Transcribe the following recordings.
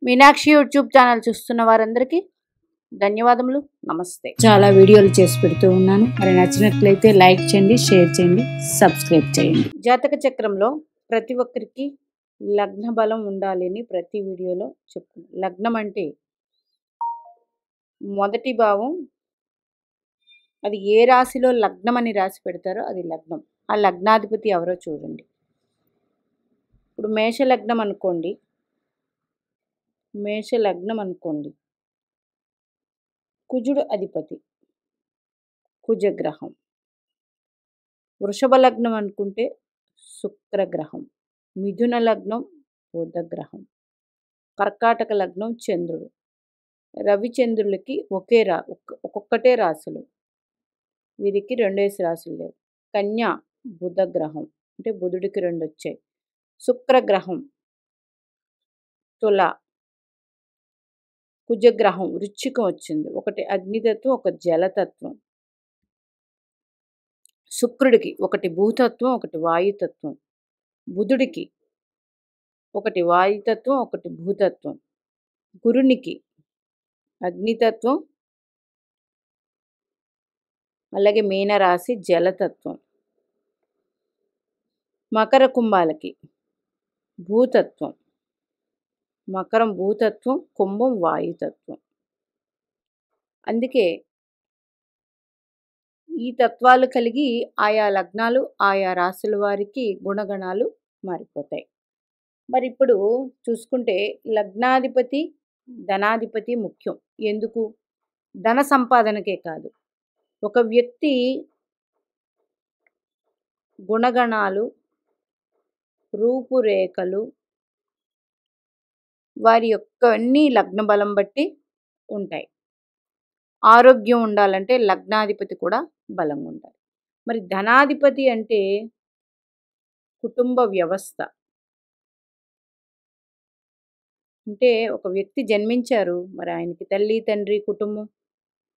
Meenakshi YouTube channel చూస్తున్న వారందరికీ ధన్యవాదములు. నమస్తే. చాలా వీడియోలు చేసి పెడుతూ ఉన్నాను. మరి నచ్చినట్లయితే లైక్ చేయండి, షేర్ చేయండి, సబ్స్క్రైబ్ చేయండి. జాతక చక్రంలో ప్రతి ఒక్కరికి లగ్న బలం ఉండాలి అని ప్రతి వీడియోలో చెప్తున్నాను. లగ్నం అంటే మొదటి భావం, అది ఏ రాశిలో లగ్నం అని రాసి పెడతారో అది లగ్నం. ఆ లగ్నాధిపతి ఎవరో చూడండి. ఇప్పుడు మేష లగ్నం అనుకోండి, కుజుడు అధిపతి, కుజగ్రహం. వృషభ లగ్నం అనుకుంటే శుక్రగ్రహం. మిథున లగ్నం బుధగ్రహం. కర్కాటక లగ్నం చంద్రుడు. రవిచంద్రులకి ఒక్కొక్కటే రాశులు, వీరికి 2 రాశులు లేవు. కన్యా బుధగ్రహం, అంటే బుధుడికి 2 వచ్చాయి. శుక్రగ్రహం తుల, కుజగ్రహం వృశ్చికం వచ్చింది. ఒకటి అగ్నితత్వం, ఒక జలతత్వం. శుక్రుడికి ఒకటి భూతత్వం, ఒకటి వాయుతత్వం. బుధుడికి ఒకటి వాయుతత్వం, ఒకటి భూతత్వం. గురునికి అగ్నితత్వం, అలాగే మీనరాశి జలతత్వం. మకర కుంభాలకి భూతత్వం, మకరం భూతత్వం, కుంభం వాయుతత్వం. అందుకే ఈ తత్వాలు కలిగి ఆయా లగ్నాలు, ఆయా రాశుల వారికి గుణగణాలు మారిపోతాయి. మరి ఇప్పుడు చూసుకుంటే లగ్నాధిపతి, ధనాధిపతి ముఖ్యం. ఎందుకు? ధన సంపాదనకే కాదు, ఒక వ్యక్తి గుణగణాలు, రూపురేఖలు, వారి యొక్క అన్ని లగ్న బలం బట్టి ఉంటాయి. ఆరోగ్యం ఉండాలంటే లగ్నాధిపతి కూడా బలంగా ఉండాలి. మరి ధనాధిపతి అంటే కుటుంబ వ్యవస్థ. అంటే ఒక వ్యక్తి జన్మించారు, మరి ఆయనకి తల్లి, తండ్రి, కుటుంబం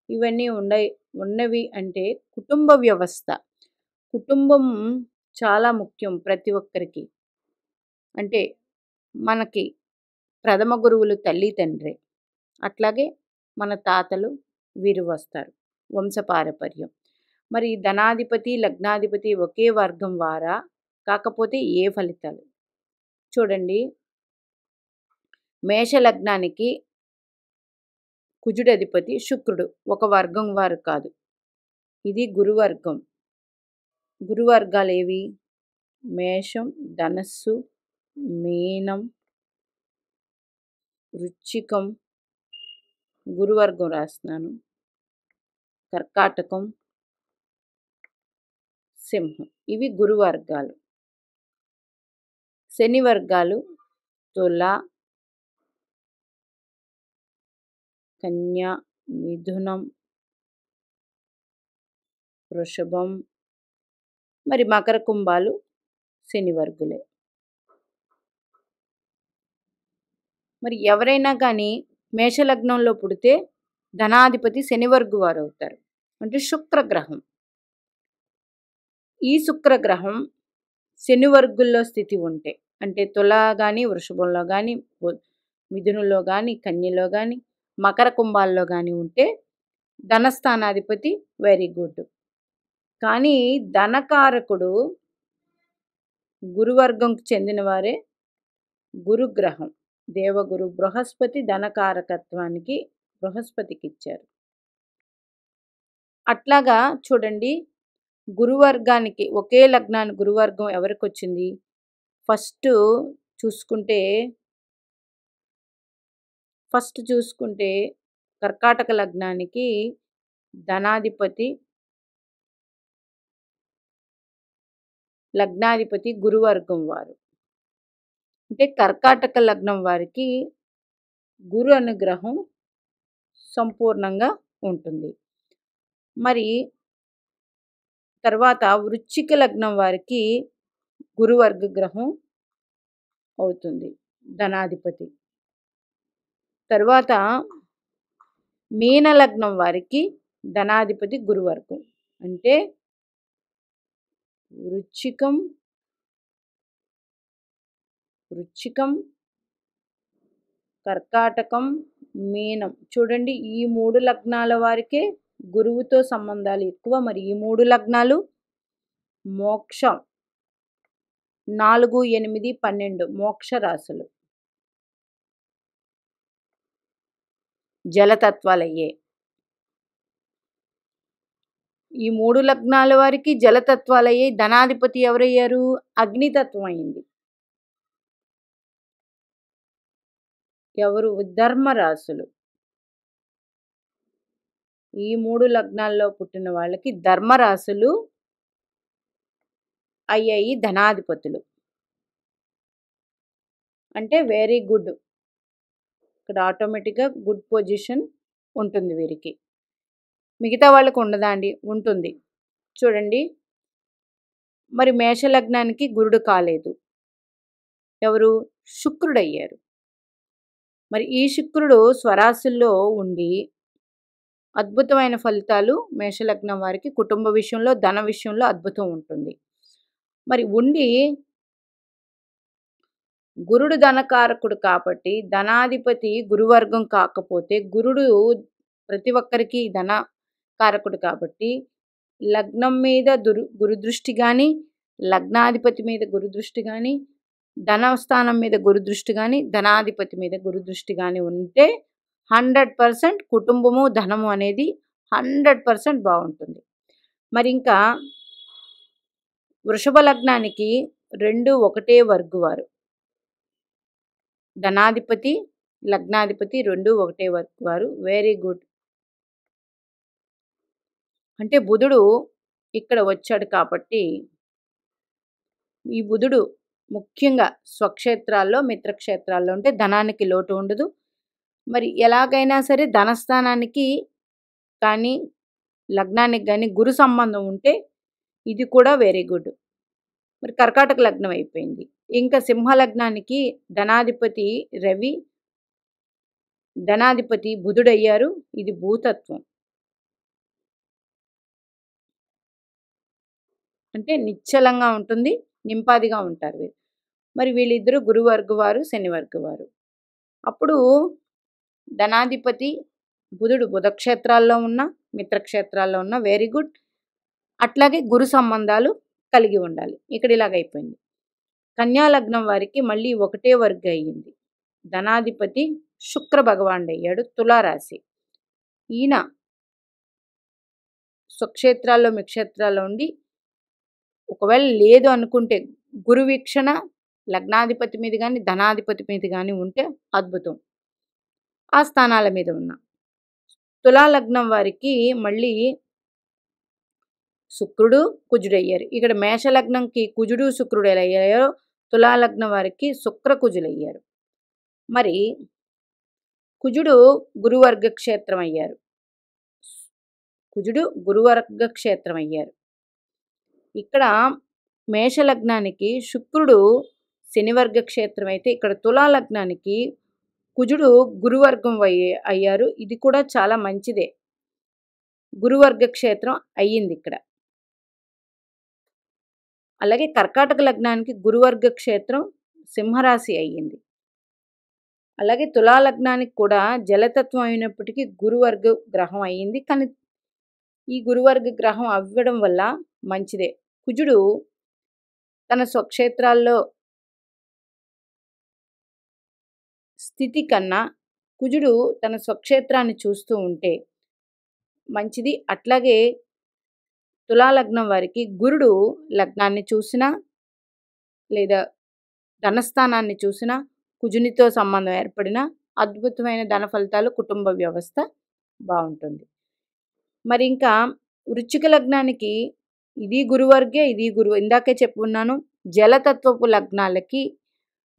ఇవన్నీ ఉన్నవి అంటే కుటుంబ వ్యవస్థ. కుటుంబం చాలా ముఖ్యం ప్రతి ఒక్కరికి. అంటే మనకి ప్రథమ గురువులు తల్లి, తండ్రి. అట్లాగే మన తాతలు వీరు వస్తారు, వంశపారపర్యం. మరి ధనాధిపతి, లగ్నాధిపతి ఒకే వర్గం వారా? కాకపోతే ఏ ఫలితాలు చూడండి. మేష లగ్నానికి కుజుడు అధిపతి శుక్రుడు, ఒక వర్గం వారు కాదు. ఇది గురువర్గం. గురువర్గాలు ఏవి? మేషం, ధనస్సు, మీనం, వృశ్చికం, గురువర్గం రాస్తున్నాను, కర్కాటకం, సింహం. ఇవి గురువర్గాలు. శని వర్గాలు తుల, కన్య, మిథునం, వృషభం, మరి మకర కుంభాలు శని వర్గులే. మరి ఎవరైనా కానీ మేషలగ్నంలో పుడితే ధనాధిపతి శనివర్గు వారు అవుతారు, అంటే శుక్రగ్రహం. ఈ శుక్రగ్రహం శనివర్గుల్లో స్థితి ఉంటే, అంటే తుల కానీ, వృషభంలో కానీ, మిథునంలో కానీ, కన్యలో కానీ, మకర కుంభాల్లో కానీ ఉంటే ధనస్థానాధిపతి వెరీ గుడ్. కానీ ధనకారకుడు గురువర్గంకు చెందిన వారే గురుగ్రహం. దేవగురు బృహస్పతి ధనకారకత్వానికి బృహస్పతికి ఇచ్చారు. అట్లాగా చూడండి, గురువర్గానికి ఒకే లగ్నాన్ని గురువర్గం ఎవరికి వచ్చింది? ఫస్ట్ చూసుకుంటే కర్కాటక లగ్నానికి లగ్నాధిపతి గురువర్గం వారు. అంటే కర్కాటక లగ్నం వారికి గురు అనుగ్రహం సంపూర్ణంగా ఉంటుంది. మరి తర్వాత వృశ్చిక లగ్నం వారికి గురువర్గ గ్రహం అవుతుంది, ధనాధిపతి. తర్వాత మీన లగ్నం వారికి ధనాధిపతి గురువర్గం. అంటే వృశ్చికం, కర్కాటకం, మీనం. చూడండి, ఈ 3 లగ్నాల వారికే గురువుతో సంబంధాలు ఎక్కువ. మరి ఈ 3 లగ్నాలు మోక్షం 4, 8, 12 మోక్ష రాశులు, జలతత్వాలయ్యే. ఈ 3 లగ్నాల వారికి జలతత్వాలయ్యాయి. ధనాధిపతి ఎవరయ్యారు? అగ్నితత్వం అయింది. ఎవరు? ధర్మరాశులు. ఈ 3 లగ్నాల్లో పుట్టిన వాళ్ళకి ధర్మరాశులు అయ్యాయి ధనాధిపతులు. అంటే వెరీ గుడ్. ఇక్కడ ఆటోమేటిక్గా గుడ్ పొజిషన్ ఉంటుంది వీరికి. మిగతా వాళ్ళకు ఉండదా అండి? ఉంటుంది. చూడండి, మరి మేషలగ్నానికి గురుడు కాలేదు. ఎవరు? శుక్రుడయ్యారు. మరి ఈ శుక్రుడు స్వరాశుల్లో ఉండి అద్భుతమైన ఫలితాలు మేషలగ్నం వారికి కుటుంబ విషయంలో, ధన విషయంలో అద్భుతం ఉంటుంది. మరి ఉండి గురుడు ధనకారకుడు కాబట్టి ధనాధిపతి గురువర్గం కాకపోతే గురుడు ప్రతి ఒక్కరికి ధన కారకుడు కాబట్టి లగ్నం మీద గురుదృష్టి కానీ, లగ్నాధిపతి మీద గురుదృష్టి కానీ, ధనస్థానం మీద గురుదృష్టి కానీ, ధనాధిపతి మీద గురుదృష్టి కానీ ఉంటే 100% కుటుంబము, ధనము అనేది 100% బాగుంటుంది. మరి ఇంకా వృషభ లగ్నానికి 2 ఒకటే వర్గువారు. ధనాధిపతి, లగ్నాధిపతి 2 ఒకటే వర్గువారు. Very good. అంటే బుధుడు ఇక్కడ వచ్చాడు కాబట్టి ఈ బుధుడు ముఖ్యంగా స్వక్షేత్రాల్లో, మిత్రక్షేత్రాల్లో ఉంటే ధనానికి లోటు ఉండదు. మరి ఎలాగైనా సరే ధనస్థానానికి కానీ, లగ్నానికి కానీ గురు సంబంధం ఉంటే ఇది కూడా వెరీ గుడ్. మరి కర్కాటక లగ్నం అయిపోయింది. ఇంకా సింహ లగ్నానికి ధనాధిపతి రవి, ధనాధిపతి బుధుడయ్యారు. ఇది భూతత్వం. అంటే నిశ్చలంగా ఉంటుంది, నింపాదిగా ఉంటారు వీరు. మరి వీళ్ళిద్దరూ గురువర్గ వారు, శనివర్గ వారు. అప్పుడు ధనాధిపతి బుధుడు బుధక్షేత్రాల్లో ఉన్న, మిత్రక్షేత్రాల్లో ఉన్న వెరీ గుడ్. అట్లాగే గురు సంబంధాలు కలిగి ఉండాలి. ఇక్కడ ఇలాగైపోయింది. కన్యా లగ్నం వారికి మళ్ళీ ఒకటే వర్గ అయ్యింది. ధనాధిపతి శుక్ర భగవానుడు అయ్యాడు. తులారాశి. ఈయన స్వక్షేత్రాల్లో, మిక్షేత్రాల్లో ఉండి ఒకవేళ లేదు అనుకుంటే గురు వీక్షణ లగ్నాధిపతి మీద కానీ, ధనాధిపతి మీద కానీ ఉంటే అద్భుతం. ఆ స్థానాల మీద ఉన్న తులా లగ్నం వారికి మళ్ళీ శుక్రుడు, కుజుడు అయ్యారు. ఇక్కడ మేషలగ్నంకి కుజుడు, శుక్రుడు ఎలా అయ్యారో తులా లగ్నం వారికి శుక్ర కుజులు అయ్యారు. మరి కుజుడు గురువర్గ క్షేత్రం అయ్యారు. కుజుడు గురువర్గ క్షేత్రం అయ్యారు. ఇక్కడ మేషలగ్నానికి శుక్రుడు శనివర్గ క్షేత్రం అయితే ఇక్కడ తులా లగ్నానికి కుజుడు గురువర్గం అయ్యారు. ఇది కూడా చాలా మంచిదే. గురువర్గ క్షేత్రం అయ్యింది ఇక్కడ. అలాగే కర్కాటక లగ్నానికి గురువర్గ క్షేత్రం సింహరాశి అయ్యింది. అలాగే తులా లగ్నానికి కూడా జలతత్వం అయినప్పటికీ గురువర్గ గ్రహం అయ్యింది. కానీ ఈ గురువర్గ గ్రహం అవ్వడం వల్ల మంచిదే. కుజుడు తన స్వక్షేత్రాల్లో స్థితి కన్నా కుజుడు తన స్వక్షేత్రాన్ని చూస్తూ ఉంటే మంచిది. అట్లాగే తులాలగ్నం వారికి గురుడు లగ్నాన్ని చూసినా లేదా ధనస్థానాన్ని చూసినా కుజునితో సంబంధం ఏర్పడిన అద్భుతమైన ధన ఫలితాలు, కుటుంబ వ్యవస్థ బాగుంటుంది. మరి ఇంకా వృశ్చిక లగ్నానికి ఇది గురువర్గే, ఇది గురువు. ఇందాకే చెప్పుకున్నాను, జలతత్వపు లగ్నాలకి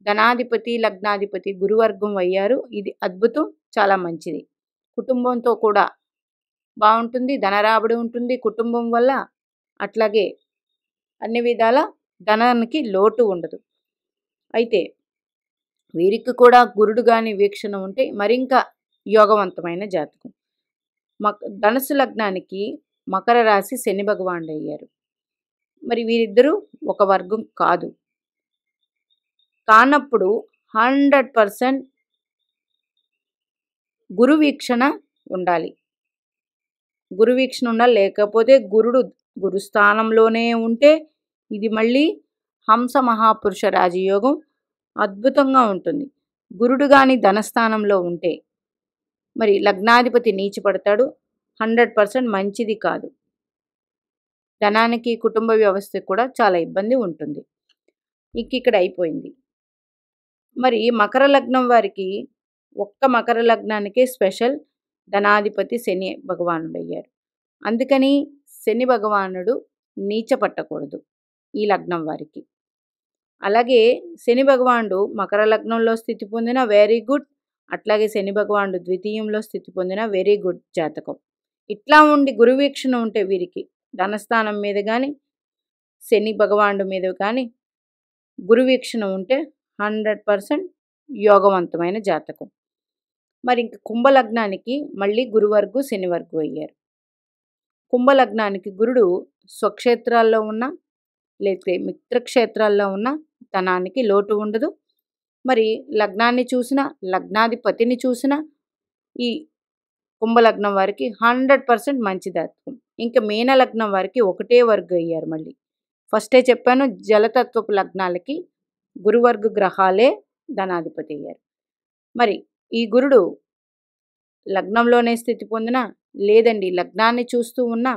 ధనాధిపతి, లగ్నాధిపతి గురువర్గం అయ్యారు. ఇది అద్భుతం, చాలా మంచిది. కుటుంబంతో కూడా బాగుంటుంది, ధనరాబడి ఉంటుంది కుటుంబం వల్ల. అట్లాగే అన్ని విధాల ధనానికి లోటు ఉండదు. అయితే వీరికి కూడా గురుడు కానీ వీక్షణ ఉంటే మరింక యోగవంతమైన జాతకం. ధనుసు లగ్నానికి మకర రాశి శని భగవానుడు అయ్యారు. మరి వీరిద్దరూ ఒక వర్గం కాదు. కానప్పుడు 100% గురు వీక్షణ ఉండాలి. గురు వీక్షణ ఉండాలి. లేకపోతే గురుస్థానంలోనే ఉంటే ఇది మళ్ళీ హంస మహాపురుష రాజయోగం అద్భుతంగా ఉంటుంది. గురుడు కానీ ధనస్థానంలో ఉంటే మరి లగ్నాధిపతి నీచపడతాడు. 100% మంచిది కాదు. ధనానికి కుటుంబ వ్యవస్థకు కూడా చాలా ఇబ్బంది ఉంటుంది. ఇక్కడ అయిపోయింది. మరి మకర లగ్నం వారికి ఒక్క మకర లగ్నానికే స్పెషల్ ధనాధిపతి శని భగవానుడు అయ్యారు. అందుకని శని భగవానుడు నీచ పట్టకూడదు ఈ లగ్నం వారికి. అలాగే శని భగవానుడు మకర లగ్నంలో స్థితి పొందిన వెరీ గుడ్. అట్లాగే శని భగవానుడు ద్వితీయంలో స్థితి పొందిన వెరీ గుడ్ జాతకం. ఇట్లా ఉండి గురువీక్షణ ఉంటే వీరికి ధనస్థానం మీద కానీ శని భగవానుడు మీద కానీ గురువీక్షణ ఉంటే 100% యోగవంతమైన జాతకం. మరి ఇంక కుంభలగ్నానికి మళ్ళీ గురువర్గు శనివర్గు అయ్యారు. కుంభలగ్నానికి గురుడు స్వక్షేత్రాల్లో ఉన్న లేకపోతే మిత్రక్షేత్రాల్లో ఉన్న ధనానికి లోటు ఉండదు. మరి లగ్నాన్ని చూసినా లగ్నాధిపతిని చూసినా ఈ కుంభలగ్నం వారికి 100% మంచి జాతకం. ఇంకా మీన లగ్నం వారికి ఒకటే వర్గు అయ్యారు. మళ్ళీ ఫస్టే చెప్పాను, జలతత్వపు లగ్నాలకి గురువర్గు గ్రహాలే ధనాధిపతి అయ్యారు. మరి ఈ గురుడు లగ్నంలోనే స్థితి పొందినా లేదండి లగ్నాన్ని చూస్తూ ఉన్నా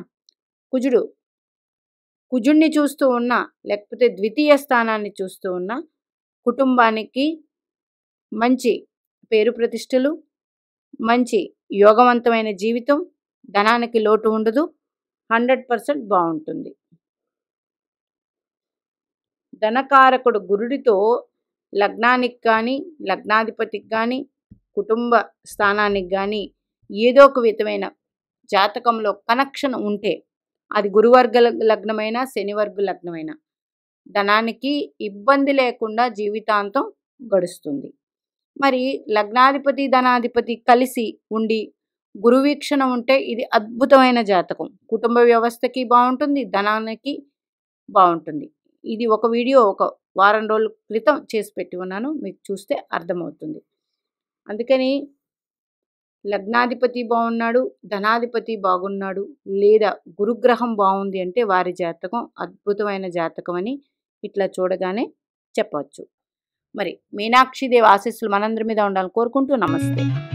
కుజుడిని చూస్తూ ఉన్నా లేకపోతే ద్వితీయ స్థానాన్ని చూస్తూ ఉన్నా కుటుంబానికి మంచి పేరు ప్రతిష్టలు, మంచి యోగవంతమైన జీవితం, ధనానికి లోటు ఉండదు, 100% బాగుంటుంది. ధనకారకుడు గురుడితో లగ్నానికి కానీ లగ్నాధిపతికి కానీ కుటుంబ స్థానానికి కానీ ఏదో ఒక విధమైన జాతకంలో కనెక్షన్ ఉంటే అది గురువర్గ లగ్నమైనా శనివర్గ లగ్నమైనా ధనానికి ఇబ్బంది లేకుండా జీవితాంతం గడుస్తుంది. మరి లగ్నాధిపతి ధనాధిపతి కలిసి ఉండి గురువీక్షణ ఉంటే ఇది అద్భుతమైన జాతకం. కుటుంబ వ్యవస్థకి బాగుంటుంది, ధనానికి బాగుంటుంది. ఇది ఒక వీడియో ఒక వారం రోజుల క్రితం చేసి పెట్టి ఉన్నాను, మీకు చూస్తే అర్థమవుతుంది. అందుకని లగ్నాధిపతి బాగున్నాడు, ధనాధిపతి బాగున్నాడు లేదా గురుగ్రహం బాగుంది అంటే వారి జాతకం అద్భుతమైన జాతకం అని ఇట్లా చూడగానే చెప్పవచ్చు. మరి మీనాక్షిదేవి ఆశీస్సులు మనందరి మీద ఉండాలని కోరుకుంటూ నమస్తే.